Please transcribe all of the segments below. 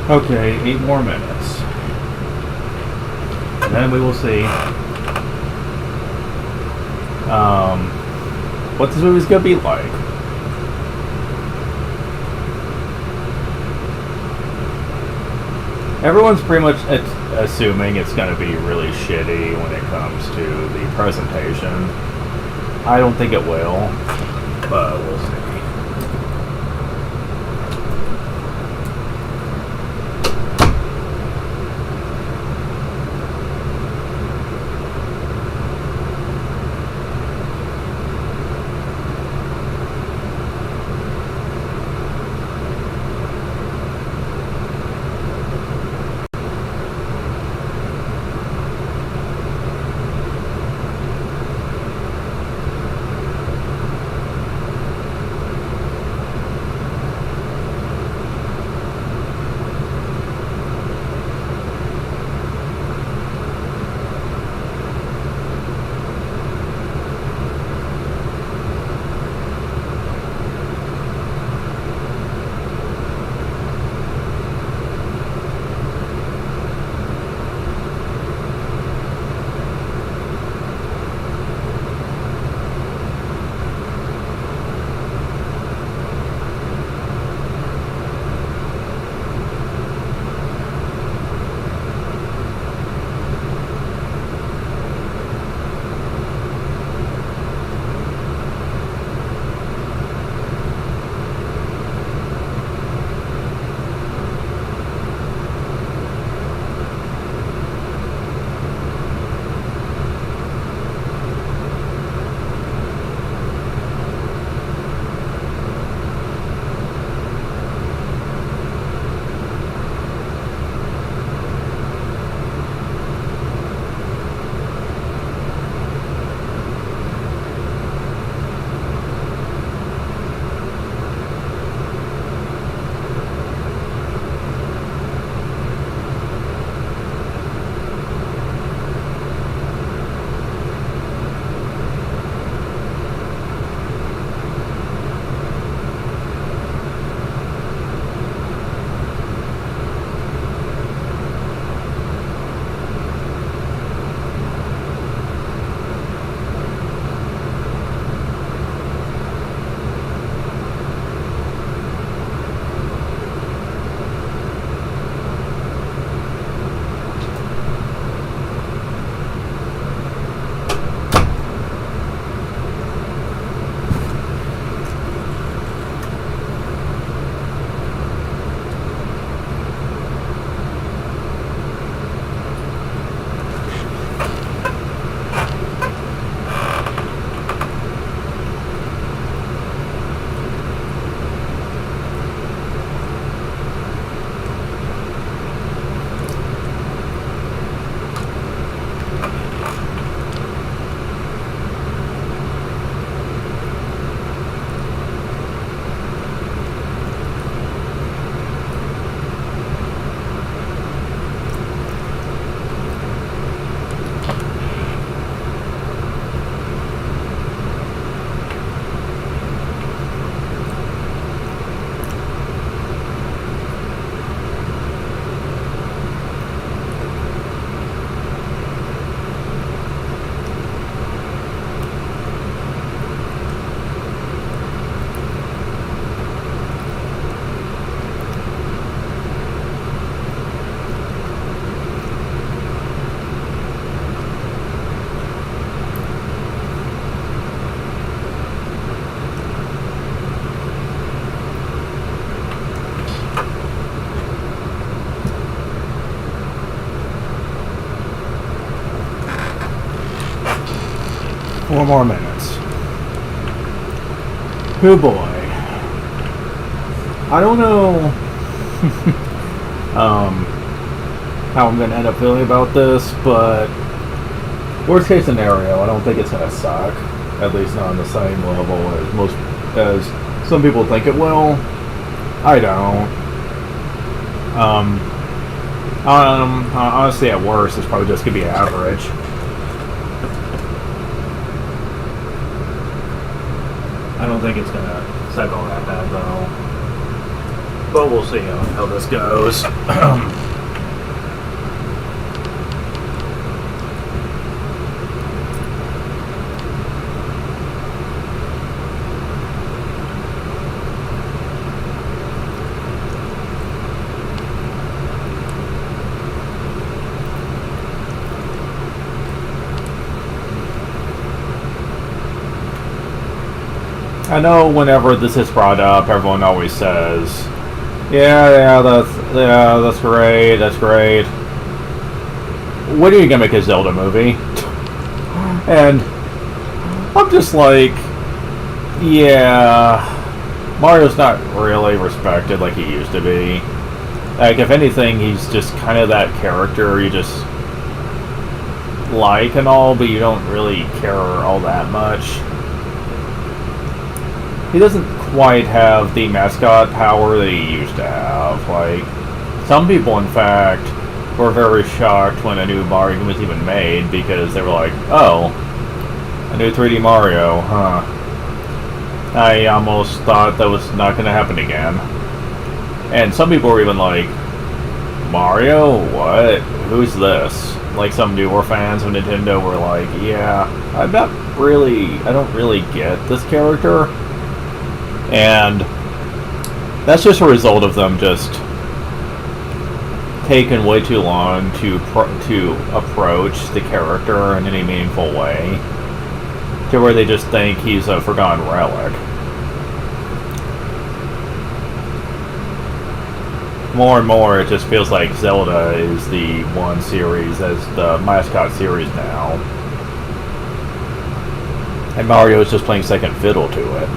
Okay, 8 more minutes. And then we will see what this movie's gonna be like. Everyone's pretty much assuming it's gonna be really shitty when it comes to the presentation. I don't think it will, but we'll see. Four more minutes. Oh boy. I don't know how I'm going to end up feeling about this, but worst case scenario, I don't think it's going to suck. At least not on the same level as some people think it will. I don't. Honestly, at worst, it's probably just going to be average. I don't think it's going to suck all that bad, though. But we'll see how this goes. I know whenever this is brought up, everyone always says, yeah, that's great, that's great. When are you gonna make a Zelda movie? And I'm just like, yeah, Mario's not really respected like he used to be. Like, if anything, he's just kind of that character you just like and all, but you don't really care all that much. He doesn't quite have the mascot power that he used to have. Like, some people, in fact, were very shocked when a new Mario game was even made, because they were like, oh, a new 3D Mario, huh. I almost thought that was not going to happen again. And some people were even like, Mario? What? Who's this? Like, some newer fans of Nintendo were like, yeah, I don't really get this character. And that's just a result of them just taking way too long to approach the character in any meaningful way, to where they just think he's a forgotten relic. More and more, it just feels like Zelda is the one series as the mascot series now, and Mario is just playing second fiddle to it.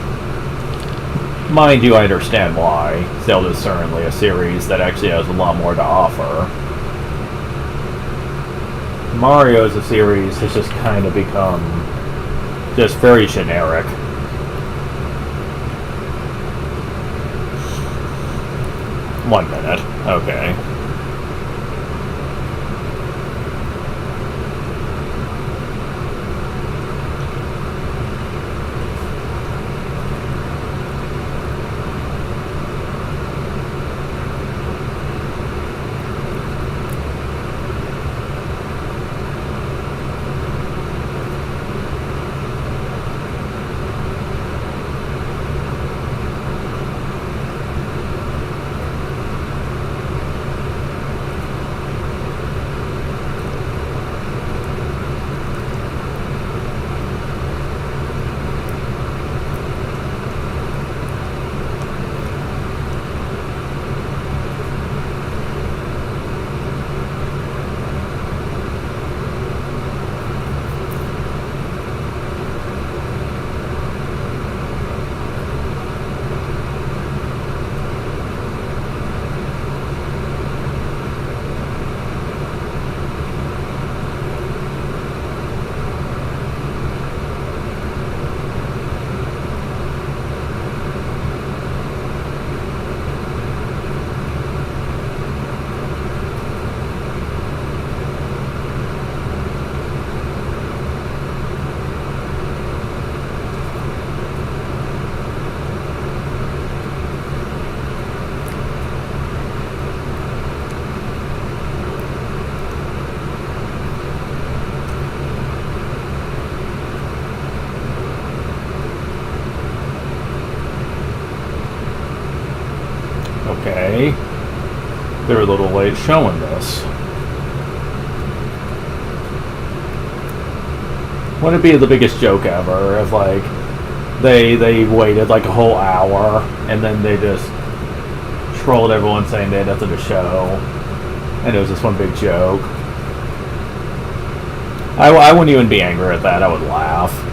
Mind you, I understand why. Zelda is certainly a series that actually has a lot more to offer. Mario as a series has just kind of become just very generic. One minute. Okay. Okay. They're a little late showing this. Wouldn't it be the biggest joke ever if, like, they waited like a whole hour and then they just trolled everyone saying they had nothing to show, and it was just one big joke. I wouldn't even be angry at that. I would laugh.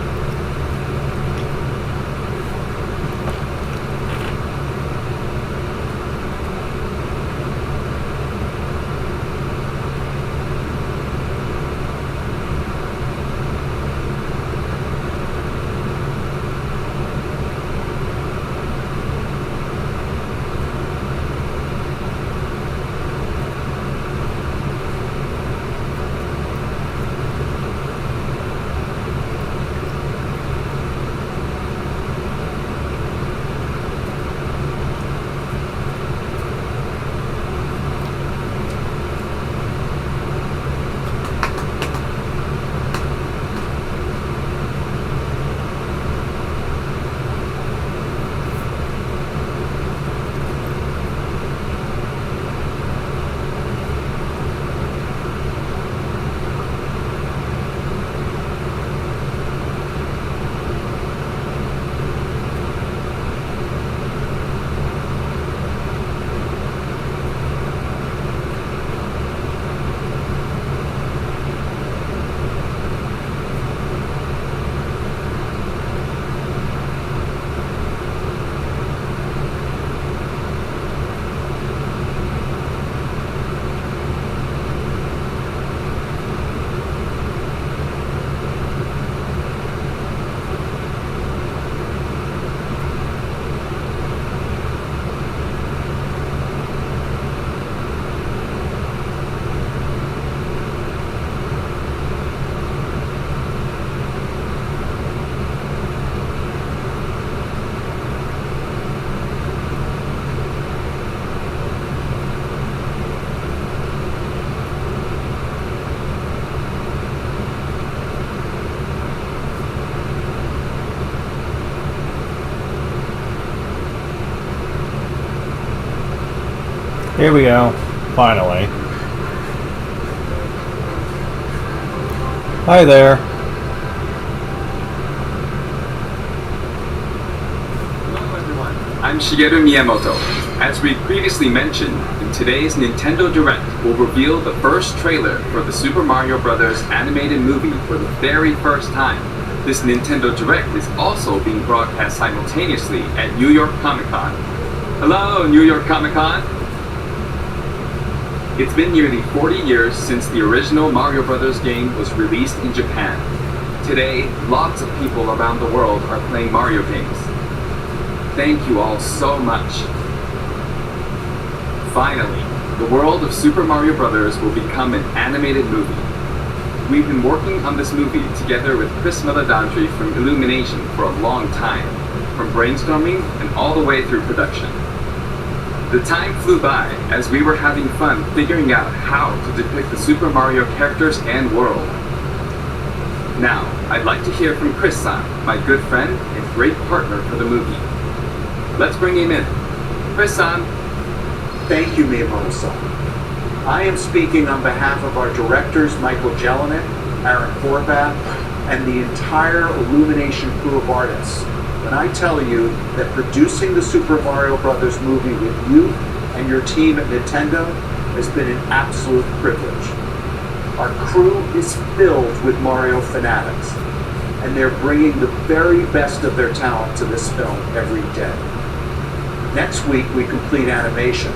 Here we go. Finally. Hi there. Hello everyone, I'm Shigeru Miyamoto. As we previously mentioned, in today's Nintendo Direct will reveal the first trailer for the Super Mario Bros. Animated movie for the very first time. This Nintendo Direct is also being broadcast simultaneously at New York Comic Con. Hello, New York Comic Con! It's been nearly 40 years since the original Mario Bros. Game was released in Japan. Today, lots of people around the world are playing Mario games. Thank you all so much. Finally, the world of Super Mario Bros. Will become an animated movie. We've been working on this movie together with Chris Meledandri from Illumination for a long time, from brainstorming and all the way through production. The time flew by as we were having fun figuring out how to depict the Super Mario characters and world. Now, I'd like to hear from Chris-san, my good friend and great partner for the movie. Let's bring him in. Chris-san. Thank you, Miyamoto-san. I am speaking on behalf of our directors, Michael Jelinek, Aaron Horvath, and the entire Illumination crew of artists when I tell you that producing the Super Mario Bros. Movie with you and your team at Nintendo has been an absolute privilege. Our crew is filled with Mario fanatics, and they're bringing the very best of their talent to this film every day. Next week we complete animation.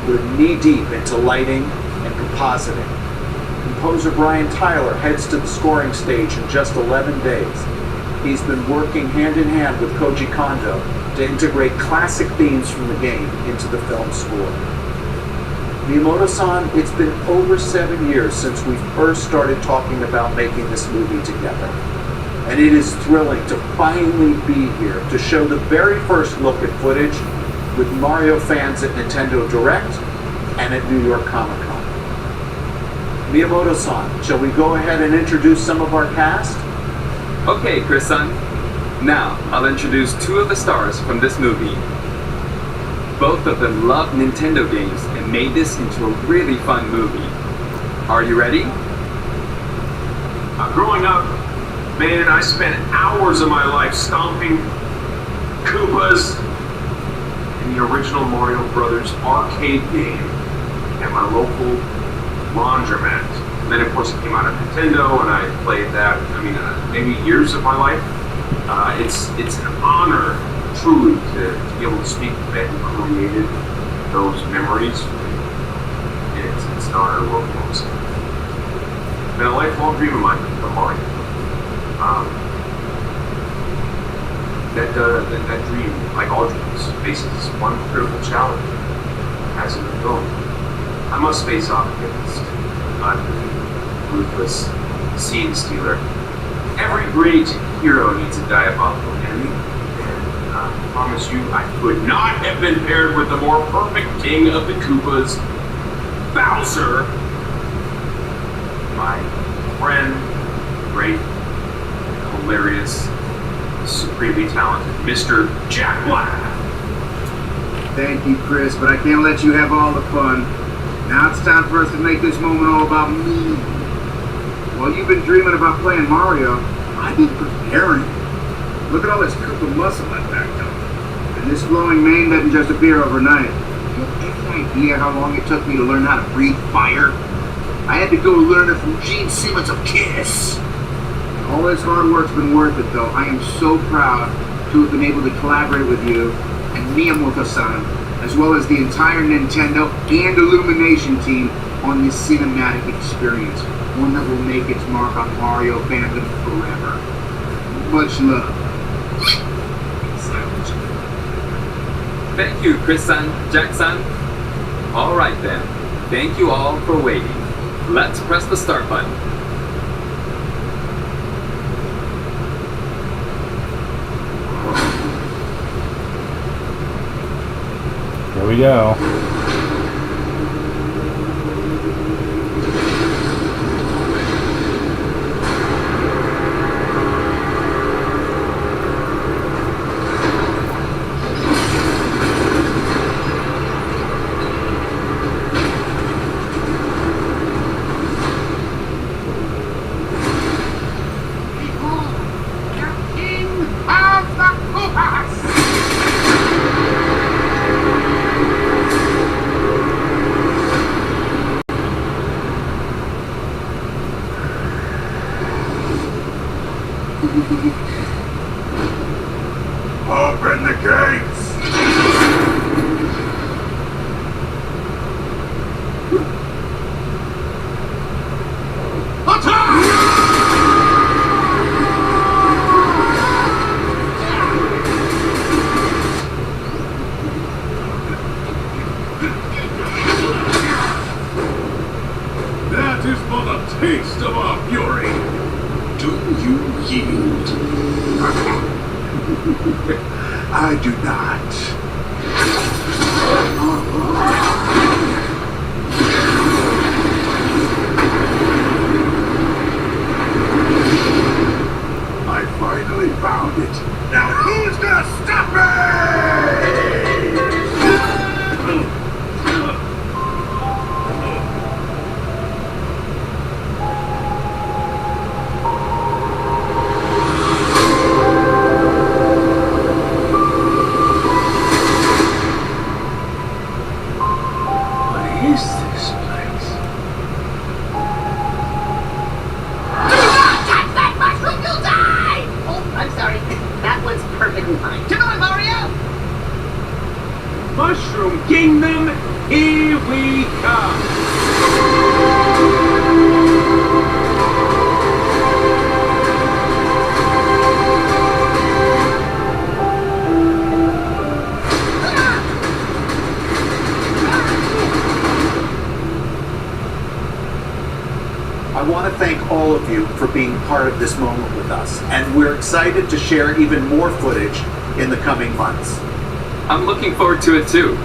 We're knee-deep into lighting and compositing. Composer Brian Tyler heads to the scoring stage in just 11 days. He's been working hand-in-hand with Koji Kondo to integrate classic themes from the game into the film score. Miyamoto-san, it's been over 7 years since we first started talking about making this movie together. And it is thrilling to finally be here to show the very first look at footage with Mario fans at Nintendo Direct and at New York Comic Con. Miyamoto-san, shall we go ahead and introduce some of our cast? Okay, Chris-san. Now, I'll introduce two of the stars from this movie. Both of them love Nintendo games and made this into a really fun movie. Are you ready? Growing up, man, I spent hours of my life stomping Koopas in the original Mario Brothers arcade game at my local laundromat. And then, of course, it came out of Nintendo, and I played that, maybe years of my life. It's an honor, truly, to be able to speak with men who created those memories. It's an honor to work with them. It's been a lifelong dream of mine for Mario. That dream, like all dreams, faces one critical challenge, as in the film. I must face off against ruthless scene stealer. Every great hero needs a diabolical enemy, and I promise you, I could not have been paired with the more perfect king of the Koopas, Bowser, my friend, great, hilarious, supremely talented Mr. Jack Black. Thank you, Chris, but I can't let you have all the fun. Now it's time for us to make this moment all about me. While you've been dreaming about playing Mario, I've been preparing. Look at all this Koopa muscle I backed up. And this flowing mane doesn't just appear overnight. You have any idea how long it took me to learn how to breathe fire? I had to go learn it from Gene Simmons of Kiss. All this hard work's been worth it, though. I am so proud to have been able to collaborate with you and Miyamoto-san, as well as the entire Nintendo and Illumination team on this cinematic experience. One that will make its mark on Mario fandom forever. Much love. Thank you, Chris-san, Jack-san. Alright then, thank you all for waiting. Let's press the start button. Here we go. I do not. I finally found it. Now who's gonna stop me? What is this place? Do not touch that mushroom, you'll die! Oh, I'm sorry. That one's perfectly fine. Come on, Mario! Mushroom Kingdom, here we come! I want to thank all of you for being part of this moment with us, and we're excited to share even more footage in the coming months. I'm looking forward to it too.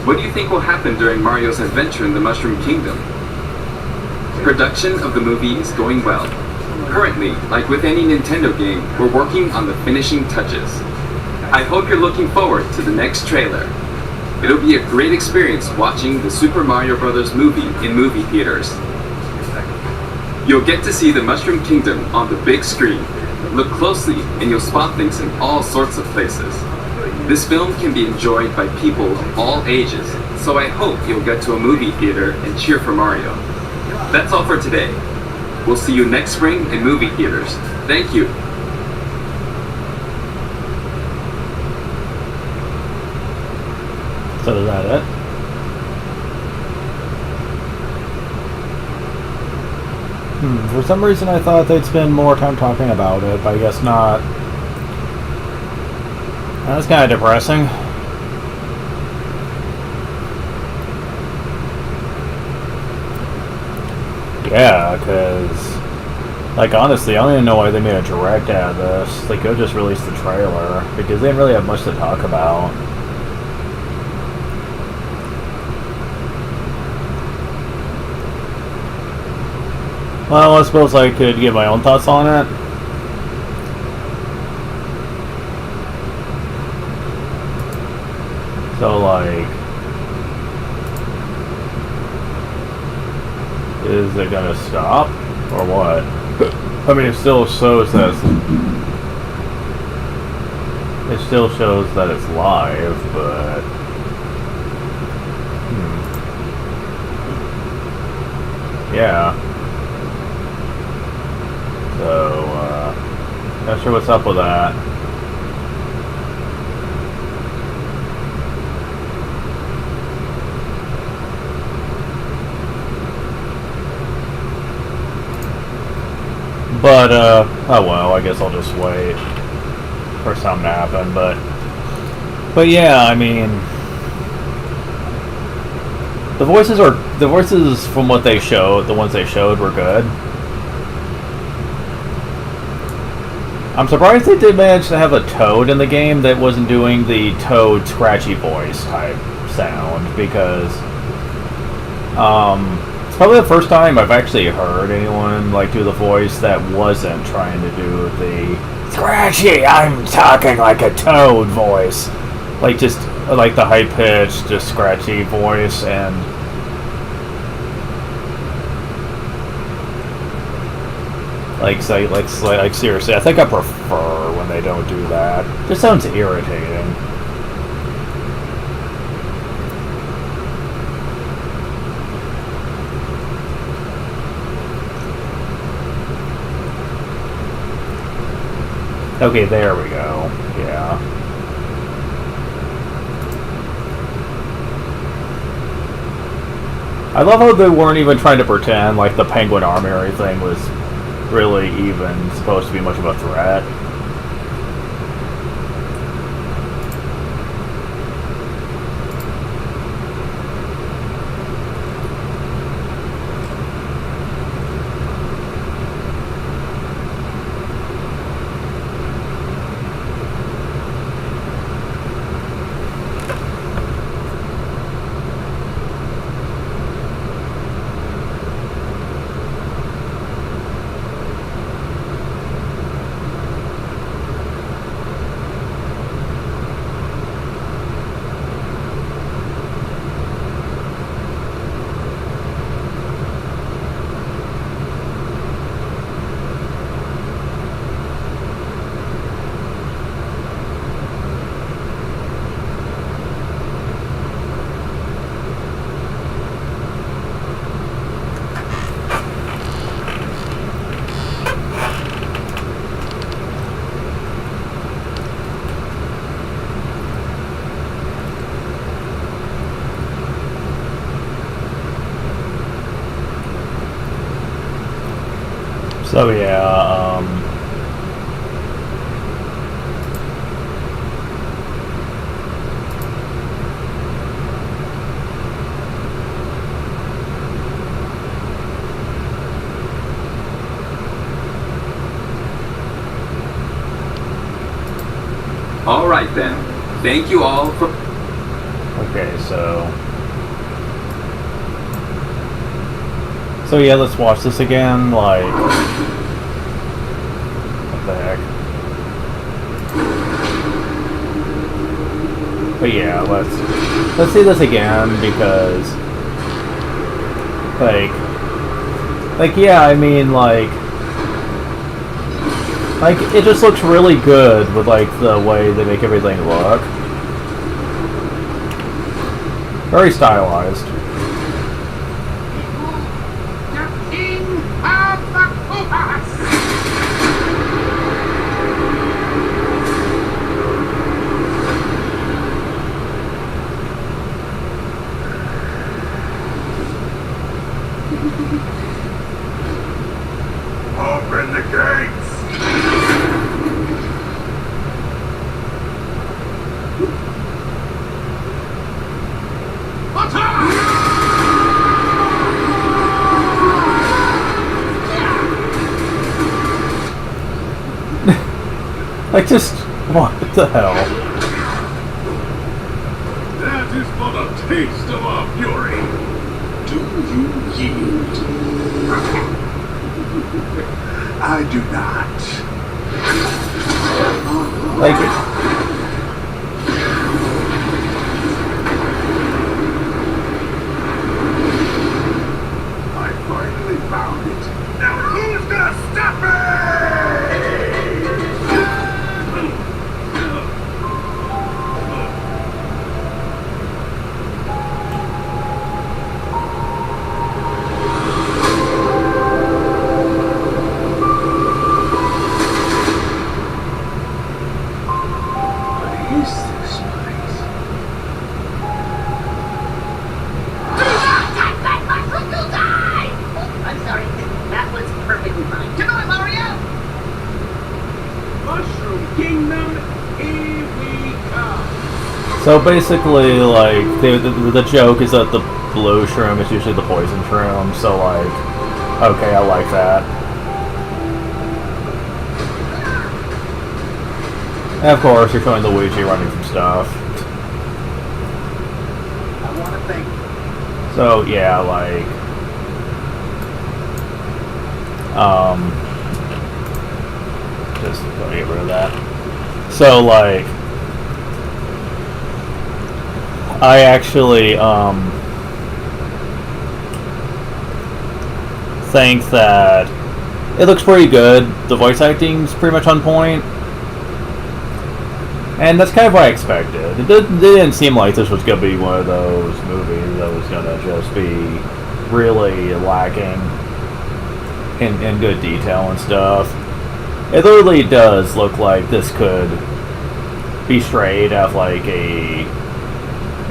What do you think will happen during Mario's adventure in the Mushroom Kingdom? Production of the movie is going well. Currently, like with any Nintendo game, we're working on the finishing touches. I hope you're looking forward to the next trailer. It'll be a great experience watching the Super Mario Bros. Movie in movie theaters. You'll get to see the Mushroom Kingdom on the big screen. Look closely and you'll spot things in all sorts of places. This film can be enjoyed by people of all ages, so I hope you'll get to a movie theater and cheer for Mario. That's all for today. We'll see you next spring in movie theaters. Thank you. So is that it? For some reason I thought they'd spend more time talking about it, but I guess not. That's kind of depressing. Yeah, because, like, honestly, I don't even know why they made a direct out of this. They could just release the trailer, because they didn't really have much to talk about. Well, I suppose I could give my own thoughts on it. So, like, is it gonna stop or what? I mean, it still shows that it's live, but yeah. So, not sure what's up with that. But, oh well, I guess I'll just wait for something to happen, but yeah, I mean, the voices from what they showed, the ones they showed were good. I'm surprised they did manage to have a Toad in the game that wasn't doing the Toad scratchy voice type sound, because it's probably the first time I've actually heard anyone like do the voice that wasn't trying to do the scratchy, I'm talking like a Toad voice, like just like the high pitched, just scratchy voice. And like seriously, I think I prefer when they don't do that. It just sounds irritating. Okay, there we go. Yeah. I love how they weren't even trying to pretend like the Penguin Armory thing was really even supposed to be much of a threat. So yeah, All right then. Thank you all for. okay, so yeah, let's watch this again. Like, what the heck? But yeah, let's see this again because, like yeah, I mean like it just looks really good with like the way they make everything look. Very stylized. The king of the Koopas! Open the gates! Like just what the hell? That is but a taste of our fury. Do you yield? I do not. Like I finally found it. Now who's gonna stop me? What is this place? Do not touch that mushroom, you'll die! Oh, I'm sorry. That was perfectly fine. Come on, Mario! Mushroom Kingdom, here we come. so basically, like the joke is that the blue shroom is usually the poison shroom. So like, okay, I like that. And of course, you're showing Luigi running from stuff. I want to thank you. So yeah, like, just gonna get rid of that. So like, I actually think that it looks pretty good. The voice acting's pretty much on point. And that's kind of what I expected. It didn't seem like this was going to be one of those movies that was going to just be really lacking in good detail and stuff. It literally does look like this could be straight out of like a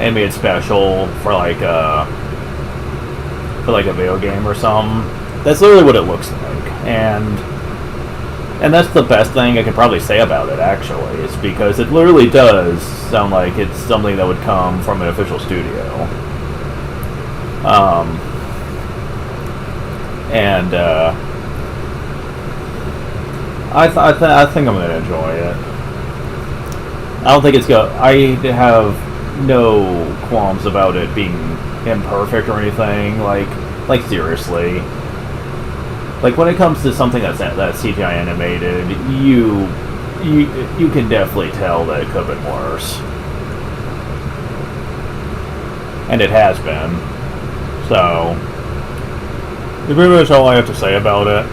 animated special for like a video game or something. That's literally what it looks like. And that's the best thing I can probably say about it, actually, is because it literally does sound like it's something that would come from an official studio. I think I'm gonna enjoy it. I don't think it's I have no qualms about it being imperfect or anything. Like seriously. Like when it comes to something that's CGI animated, you can definitely tell that it could have been worse, and it has been. So that's pretty much all I have to say about it.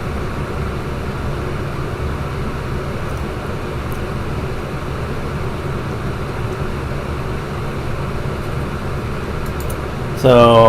So